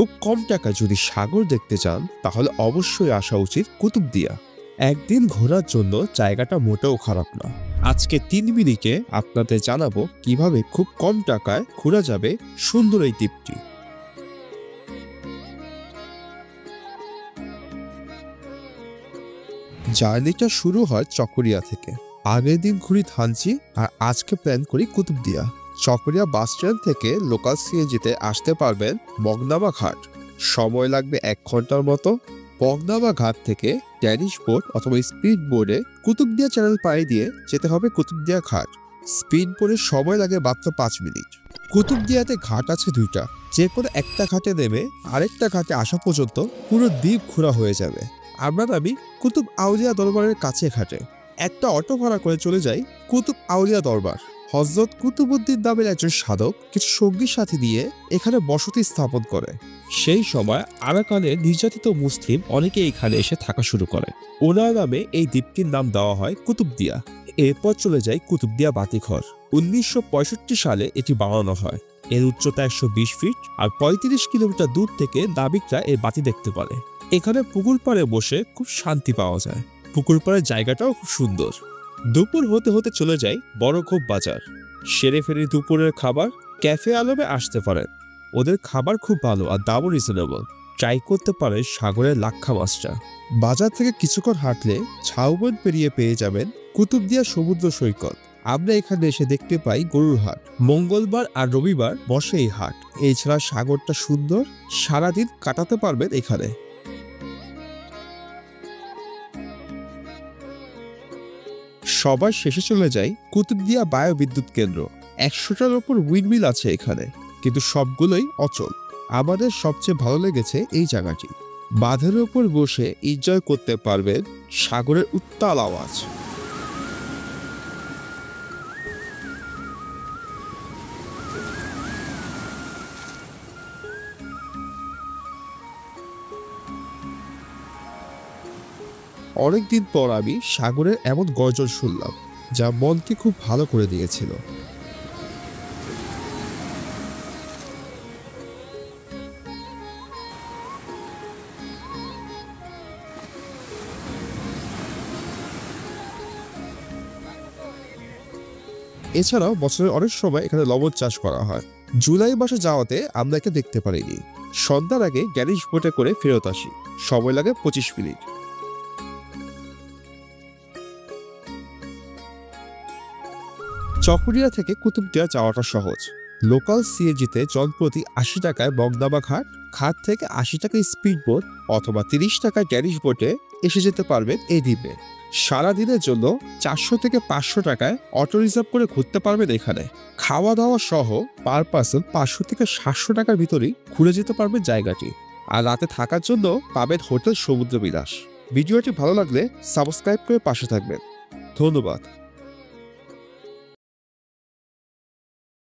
খুব কম টাকায় যদি সাগর দেখতে চান তাহলে অবশ্যই আসা উচিত কুতুবদিয়া। একদিন ঘোরার জন্য জায়গাটা মোটেও খারাপ না। আজকে 3 মিনিটে আপনাদের জানাবো কিভাবে খুব কম টাকায় ঘোরা যাবে সুন্দর এই দ্বীপটি। জার্নিটা শুরু হয় চকরিয়া থেকে। আগের দিন ঘুরি থানচি আর আজকে প্ল্যান করি কুতুবদিয়া। চকরিয়া বাস স্ট্যান্ড থেকে লোকাল সিএনজিতে আসতে পারবেন মগনাবা ঘাট। সময় লাগবে 1 ঘন্টার মতো। মগনাবা ঘাট থেকে ড্যানিশ বোট অথবা স্পিড বোর্ডে কুতুবদিয়া চ্যানেল পাড়ি দিয়ে যেতে হবে কুতুবদিয়া ঘাট। স্পিড বোর্ডে সময় লাগে মাত্র 5 মিনিট। কুতুবদিয়াতে ঘাট আছে 2টা, যে কোনো একটা ঘাটে নেমে আরেকটা ঘাটে আসা পর্যন্ত পুরো দ্বীপ ঘোরা হয়ে যাবে। আমরা নামি কুতুব আউলিয়া দরবারের কাছে ঘাটে। একটা অটো ভাড়া করে চলে যাই কুতুব আউলিয়া দরবার। হযরত কুতুবউদ্দিন নামের একজন সাধক কিছু সঙ্গী সাথী নিয়ে এখানে বসতি স্থাপন করে। সেই সময় আরাকানের নির্যাতিত মুসলিম অনেকে এখানে এসে থাকা শুরু করে। ওনার নামে এই দ্বীপটির নাম দেওয়া হয় কুতুবদিয়া। এরপর চলে যায় কুতুবদিয়া বাতিঘর। 1965 সালে এটি বানানো হয়। এর উচ্চতা 120 ফিট আর 35 কিলোমিটার দূর থেকে নাবিকরা এর বাতি দেখতে পারে। এখানে পুকুর পাড়ে বসে খুব শান্তি পাওয়া যায়। পুকুর পাড়ের জায়গাটাও খুব সুন্দর। দুপুর হতে হতে চলে যায় বড়খোপ বাজার। সেরে ফেরি দুপুরের খাবার ক্যাফে আলমে আসতে পারেন। ওদের খাবার খুব ভালো আর দামও রিজনেবল। ট্রাই করতে পারে সাগরের লাক্ষা মাছটা। বাজার থেকে কিছুক্ষণ হাঁটলে ঝাউবন পেরিয়ে পেয়ে যাবেন কুতুবদিয়া সমুদ্র সৈকত। আমরা এখানে এসে দেখতে পাই গরুর হাট। মঙ্গলবার আর রবিবার বসে এই হাট। এছাড়া সাগরটা সুন্দর, সারাদিন কাটাতে পারবেন এখানে। সবার শেষে চলে যায় কুতুবদিয়া বায়ুবিদ্যুৎ কেন্দ্র। 100টার উপর উইন্ডমিল আছে এখানে, কিন্তু সবগুলোই অচল। আমাদের সবচেয়ে ভালো লেগেছে এই জায়গাটি। বাঁধের উপর বসে এনজয় করতে পারবেন সাগরের উত্তাল আওয়াজ। অনেকদিন পর আমি সাগরের এমন গর্জন শুনলাম যা মনকে খুব ভালো করে দিয়েছিল। এছাড়াও বছরের অনেক সময় এখানে লবণ চাষ করা হয়। জুলাই মাসে যাওয়াতে আমরা এটা দেখতে পারিনি। সন্ধ্যার আগে ড্যানিশ বোটে করে ফেরত আসি। সময় লাগে 25 মিনিট। চকরিয়া থেকে কুতুবদিয়া যাওয়াটা সহজ। লোকাল সিএনজিতে জনপ্রতি 80 টাকায় মগনাবা ঘাট, ঘাট থেকে 80 টাকায় স্পিড বোট অথবা 30 টাকায় ড্যানিশ বোটে এসে যেতে পারবেন এই দ্বীপে। সারাদিনের জন্য 400 থেকে 500 টাকায় অটো রিজার্ভ করে ঘুরতে পারবেন এখানে। খাওয়া দাওয়া সহ পার পার্সন 500 থেকে 700 টাকার ভিতরেই ঘুরে যেতে পারবেন জায়গাটি। আর রাতে থাকার জন্য পাবেন হোটেল সমুদ্র বিলাস। ভিডিওটি ভালো লাগলে সাবস্ক্রাইব করে পাশে থাকবেন। ধন্যবাদ।